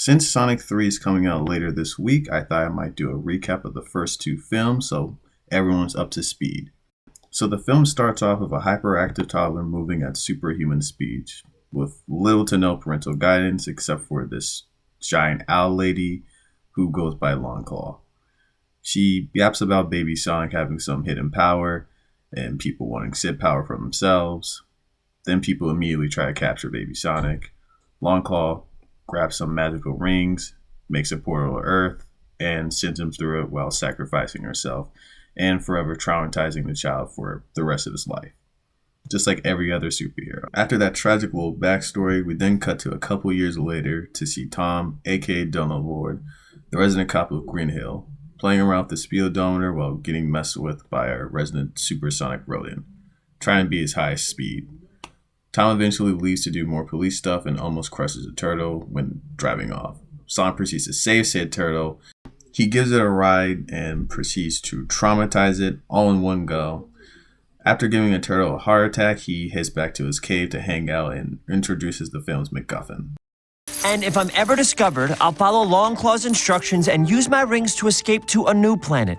Since Sonic 3 is coming out later this week, I thought I might do a recap of the first two films so everyone's up to speed. So the film starts off with a hyperactive toddler moving at superhuman speeds, with little to no parental guidance except for this giant owl lady who goes by Longclaw. She yaps about baby Sonic having some hidden power and people wanting Sid power for themselves. Then people immediately try to capture baby Sonic. Longclaw grabs some magical rings, makes a portal to Earth, and sends him through it while sacrificing herself and forever traumatizing the child for the rest of his life. Just like every other superhero. After that tragic little backstory, we then cut to a couple years later to see Tom, aka Donald Lord, the resident cop of Green Hill, playing around with the speedometer while getting messed with by our resident supersonic rodent, trying to be his highest speed. Tom eventually leaves to do more police stuff and almost crushes a turtle when driving off. Sonic proceeds to save said turtle. He gives it a ride and proceeds to traumatize it all in one go. After giving a turtle a heart attack, he heads back to his cave to hang out and introduces the film's MacGuffin. And if I'm ever discovered, I'll follow Longclaw's instructions and use my rings to escape to a new planet.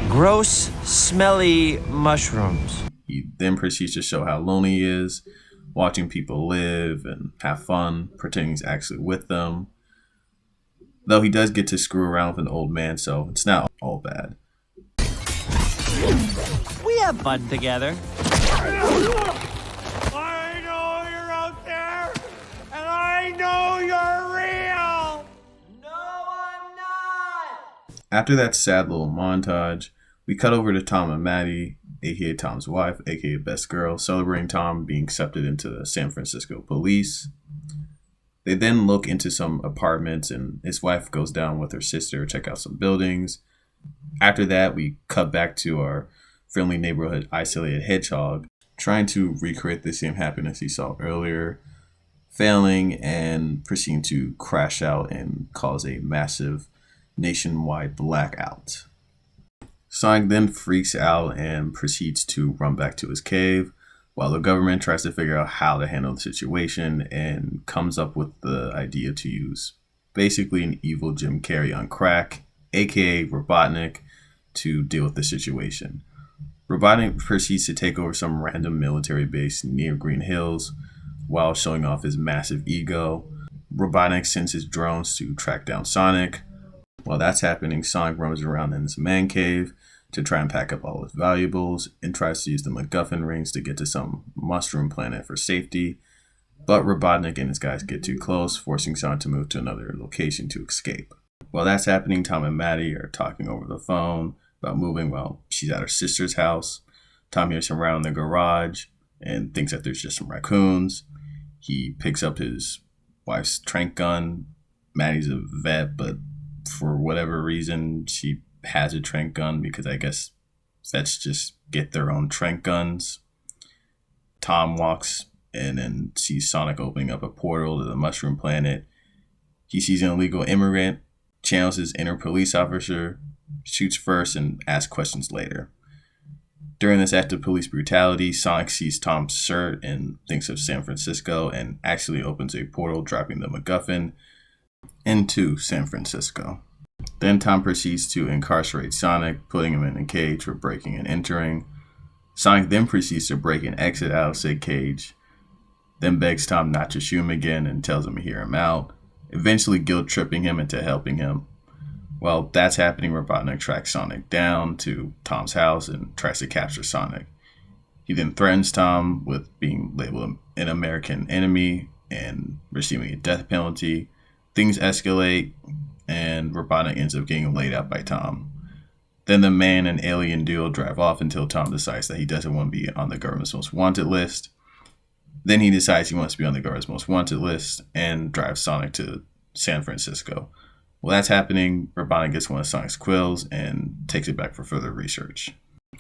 Gross, smelly mushrooms. He then proceeds to show how lonely he is, watching people live and have fun, pretending he's actually with them. Though he does get to screw around with an old man, so it's not all bad. We have fun together. I know you're out there, and I know you're real! No, I'm not! After that sad little montage, we cut over to Tom and Maddie, aka Tom's wife, aka Best Girl, celebrating Tom being accepted into the San Francisco police. They then look into some apartments and his wife goes down with her sister to check out some buildings. After that, we cut back to our friendly neighborhood isolated hedgehog, trying to recreate the same happiness he saw earlier, failing and proceeding to crash out and cause a massive nationwide blackout. Sonic then freaks out and proceeds to run back to his cave while the government tries to figure out how to handle the situation and comes up with the idea to use basically an evil Jim Carrey on crack, aka Robotnik, to deal with the situation. Robotnik proceeds to take over some random military base near Green Hills while showing off his massive ego. Robotnik sends his drones to track down Sonic. While that's happening, Sonic roams around in his man cave to try and pack up all his valuables and tries to use the MacGuffin rings to get to some mushroom planet for safety. But Robotnik and his guys get too close, forcing Sonic to move to another location to escape. While that's happening, Tom and Maddie are talking over the phone about moving while she's at her sister's house. Tom hears some around in the garage and thinks that there's just some raccoons. He picks up his wife's trank gun. Maddie's a vet, but for whatever reason, she has a trank gun because I guess vets just get their own trank guns. Tom walks in and sees Sonic opening up a portal to the mushroom planet. He sees an illegal immigrant, channels his inner police officer, shoots first and asks questions later. During this act of police brutality, Sonic sees Tom's shirt and thinks of San Francisco and actually opens a portal, dropping the MacGuffin into San Francisco. Then Tom proceeds to incarcerate Sonic, putting him in a cage for breaking and entering. Sonic then proceeds to break and exit out of said cage, then begs Tom not to shoot him again and tells him to hear him out, eventually guilt-tripping him into helping him. While that's happening, Robotnik tracks Sonic down to Tom's house and tries to capture Sonic. He then threatens Tom with being labeled an American enemy and receiving a death penalty. Things escalate, and Robotnik ends up getting laid out by Tom. Then the man and alien duo drive off until Tom decides that he doesn't want to be on the government's most wanted list. Then he decides he wants to be on the government's most wanted list and drives Sonic to San Francisco. While that's happening, Robotnik gets one of Sonic's quills and takes it back for further research.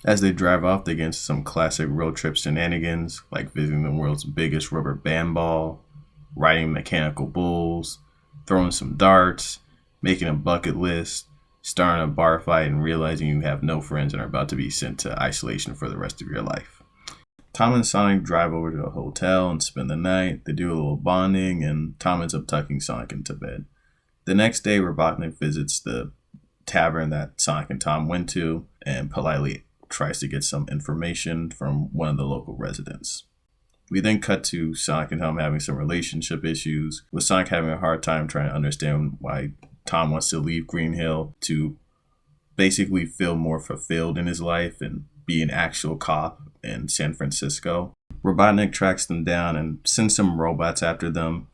As they drive off, they get into some classic road trip shenanigans, like visiting the world's biggest rubber band ball, riding mechanical bulls, throwing some darts, making a bucket list, starting a bar fight, and realizing you have no friends and are about to be sent to isolation for the rest of your life. Tom and Sonic drive over to a hotel and spend the night. They do a little bonding, and Tom ends up tucking Sonic into bed. The next day, Robotnik visits the tavern that Sonic and Tom went to and politely tries to get some information from one of the local residents. We then cut to Sonic and Tom having some relationship issues, with Sonic having a hard time trying to understand why Tom wants to leave Green Hill to basically feel more fulfilled in his life and be an actual cop in San Francisco. Robotnik tracks them down and sends some robots after them.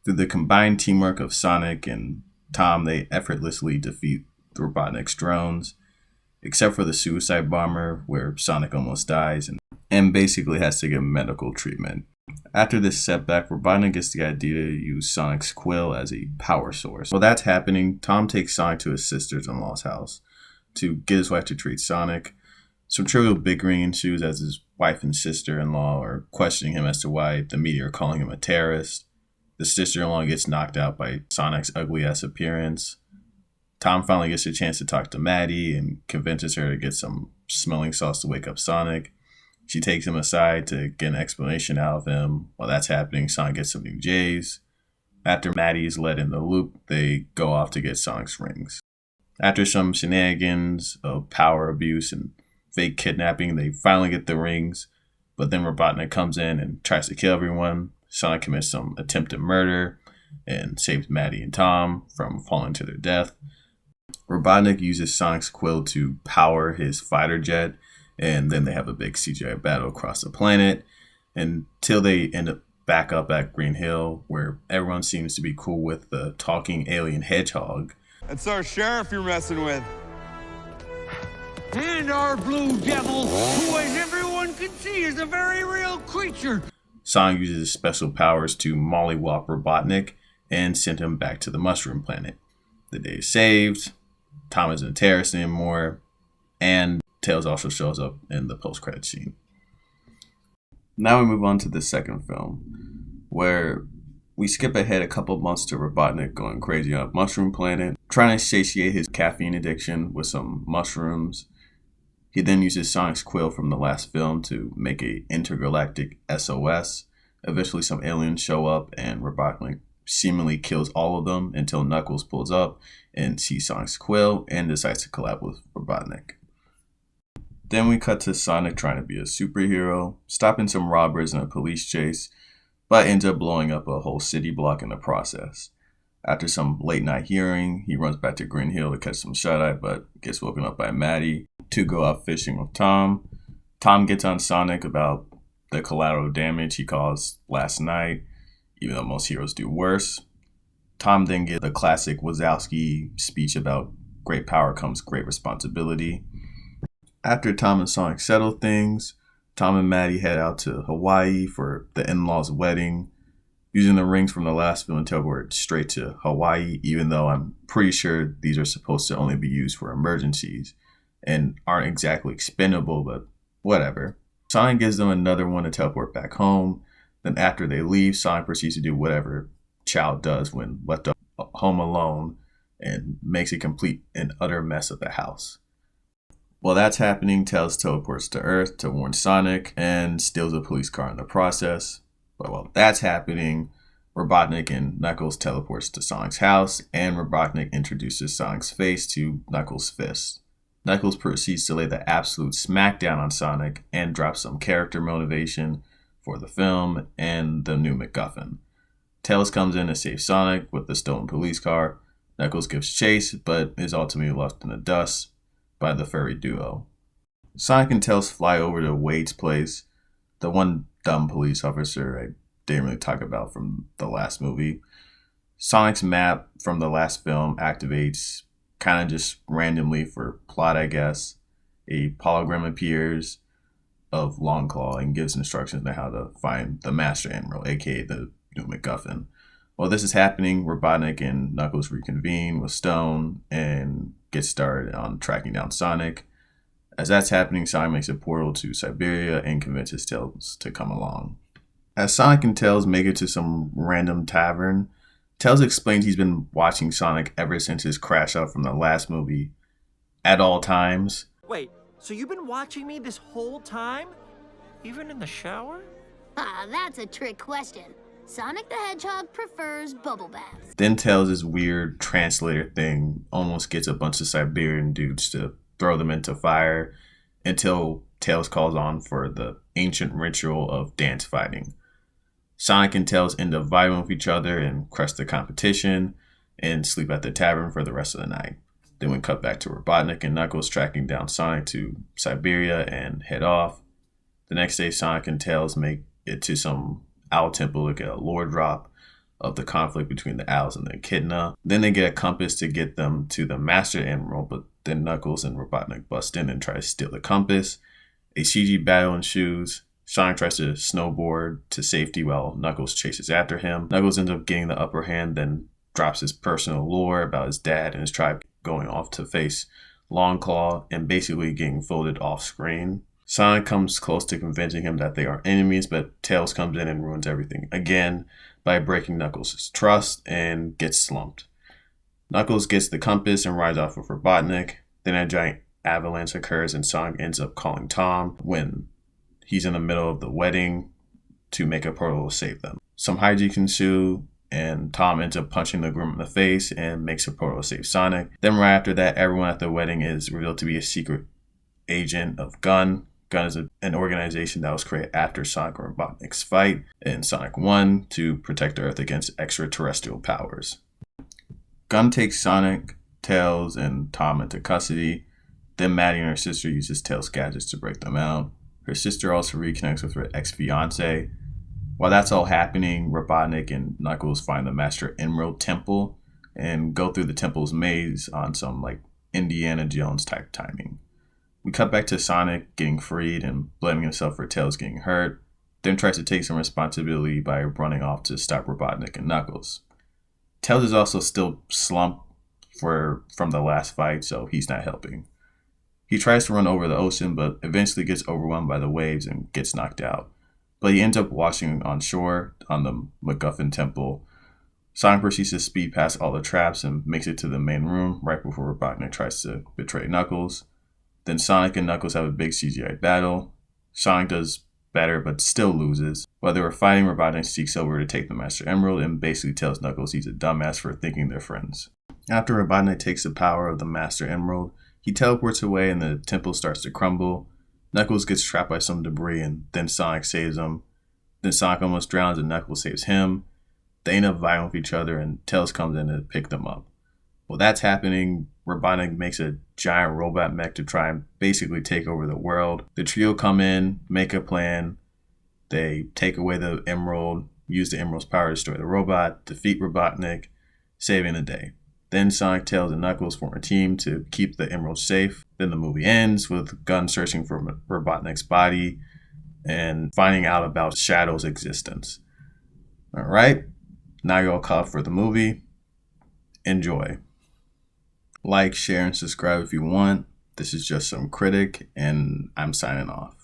Through the combined teamwork of Sonic and Tom, they effortlessly defeat Robotnik's drones, except for the suicide bomber, where Sonic almost dies and basically has to get medical treatment. After this setback, Robotnik gets the idea to use Sonic's quill as a power source. While that's happening, Tom takes Sonic to his sister-in-law's house to get his wife to treat Sonic. Some trivial bickering ensues as his wife and sister-in-law are questioning him as to why the media are calling him a terrorist. The sister-in-law gets knocked out by Sonic's ugly-ass appearance. Tom finally gets a chance to talk to Maddie and convinces her to get some smelling salts to wake up Sonic. She takes him aside to get an explanation out of him. While that's happening, Sonic gets some new J's. After Maddie is let in the loop, they go off to get Sonic's rings. After some shenanigans of power abuse and fake kidnapping, they finally get the rings, but then Robotnik comes in and tries to kill everyone. Sonic commits some attempted murder and saves Maddie and Tom from falling to their death. Robotnik uses Sonic's quill to power his fighter jet, and then they have a big CGI battle across the planet until they end up back up at Green Hill, where everyone seems to be cool with the talking alien hedgehog. That's our sheriff you're messing with. And our blue devil, who, as everyone can see, is a very real creature. Sonic uses his special powers to mollywop Robotnik and send him back to the Mushroom Planet. The day is saved, Tom isn't a terrorist anymore, and Tails also shows up in the post-credit scene. Now we move on to the second film, where we skip ahead a couple months to Robotnik going crazy on Mushroom Planet, trying to satiate his caffeine addiction with some mushrooms. He then uses Sonic's quill from the last film to make a intergalactic SOS. Eventually some aliens show up and Robotnik seemingly kills all of them until Knuckles pulls up and sees Sonic's quill and decides to collab with Robotnik. Then we cut to Sonic trying to be a superhero, stopping some robbers in a police chase, but ends up blowing up a whole city block in the process. After some late night hearing, he runs back to Green Hill to catch some shut-eye, but gets woken up by Maddie to go out fishing with Tom. Tom gets on Sonic about the collateral damage he caused last night, even though most heroes do worse. Tom then gets the classic Wazowski speech about great power comes great responsibility. After Tom and Sonic settle things, Tom and Maddie head out to Hawaii for the in-laws' wedding. Using the rings from the last film, teleport straight to Hawaii, even though I'm pretty sure these are supposed to only be used for emergencies and aren't exactly expendable, but whatever. Sonic gives them another one to teleport back home. Then after they leave, Sonic proceeds to do whatever child does when left home alone and makes a complete and utter mess of the house. While that's happening, Tails teleports to Earth to warn Sonic and steals a police car in the process. But while that's happening, Robotnik and Knuckles teleports to Sonic's house, and Robotnik introduces Sonic's face to Knuckles' fist. Knuckles proceeds to lay the absolute smackdown on Sonic and drops some character motivation for the film and the new MacGuffin. Tails comes in to save Sonic with the stolen police car. Knuckles gives chase, but is ultimately left in the dust by the furry duo. Sonic and Tails fly over to Wade's place, the one dumb police officer I didn't really talk about from the last movie. Sonic's map from the last film activates kind of just randomly for plot, I guess. A hologram appears of Longclaw and gives instructions on how to find the Master Emerald, aka the new MacGuffin. While this is happening, Robotnik and Knuckles reconvene with Stone and get started on tracking down Sonic. As that's happening, Sonic makes a portal to Siberia and convinces Tails to come along. As Sonic and Tails make it to some random tavern, Tails explains he's been watching Sonic ever since his crash out from the last movie, at all times. Wait, so you've been watching me this whole time? Even in the shower? Ah, that's a trick question. Sonic the Hedgehog prefers bubble baths. Then Tails' weird translator thing almost gets a bunch of Siberian dudes to throw them into fire until Tails calls on for the ancient ritual of dance fighting. Sonic and Tails end up vibing with each other and crush the competition and sleep at the tavern for the rest of the night. Then we cut back to Robotnik and Knuckles tracking down Sonic to Siberia and head off. The next day, Sonic and Tails make it to some owl temple to get a lore drop of the conflict between the owls and the echidna. Then they get a compass to get them to the Master Emerald, but then Knuckles and Robotnik bust in and try to steal the compass. A CG battle ensues. Sonic tries to snowboard to safety while Knuckles chases after him. Knuckles ends up getting the upper hand, then drops his personal lore about his dad and his tribe going off to face Longclaw and basically getting folded off screen. Sonic comes close to convincing him that they are enemies, but Tails comes in and ruins everything again by breaking Knuckles' trust and gets slumped. Knuckles gets the compass and rides off with Robotnik. Then a giant avalanche occurs and Sonic ends up calling Tom when he's in the middle of the wedding to make a portal to save them. Some hijinks ensue and Tom ends up punching the groom in the face and makes a portal to save Sonic. Then right after that, everyone at the wedding is revealed to be a secret agent of Gun. Gun is an organization that was created after Sonic and Robotnik's fight in Sonic 1 to protect Earth against extraterrestrial powers. Gun takes Sonic, Tails, and Tom into custody. Then Maddie and her sister uses Tails' gadgets to break them out. Her sister also reconnects with her ex-fiance. While that's all happening, Robotnik and Knuckles find the Master Emerald Temple and go through the temple's maze on some Indiana Jones type timing. We cut back to Sonic getting freed and blaming himself for Tails getting hurt, then tries to take some responsibility by running off to stop Robotnik and Knuckles. Tails is also still slumped from the last fight, so he's not helping. He tries to run over the ocean, but eventually gets overwhelmed by the waves and gets knocked out. But he ends up washing on shore on the MacGuffin Temple. Sonic proceeds to speed past all the traps and makes it to the main room right before Robotnik tries to betray Knuckles. Then Sonic and Knuckles have a big CGI battle. Sonic does better but still loses. While they were fighting, Robotnik seeks over to take the Master Emerald and basically tells Knuckles he's a dumbass for thinking they're friends. After Robotnik takes the power of the Master Emerald, he teleports away and the temple starts to crumble. Knuckles gets trapped by some debris and then Sonic saves him. Then Sonic almost drowns and Knuckles saves him. They end up vying with each other and Tails comes in to pick them up. While that's happening, Robotnik makes a giant robot mech to try and basically take over the world. The trio come in, make a plan. They take away the emerald, use the emerald's power to destroy the robot, defeat Robotnik, saving the day. Then Sonic, Tails, and Knuckles form a team to keep the emerald safe. Then the movie ends with Gun searching for Robotnik's body and finding out about Shadow's existence. Alright, now you're all caught up for the movie. Enjoy. Like, share, and subscribe if you want. This is just some critic, and I'm signing off.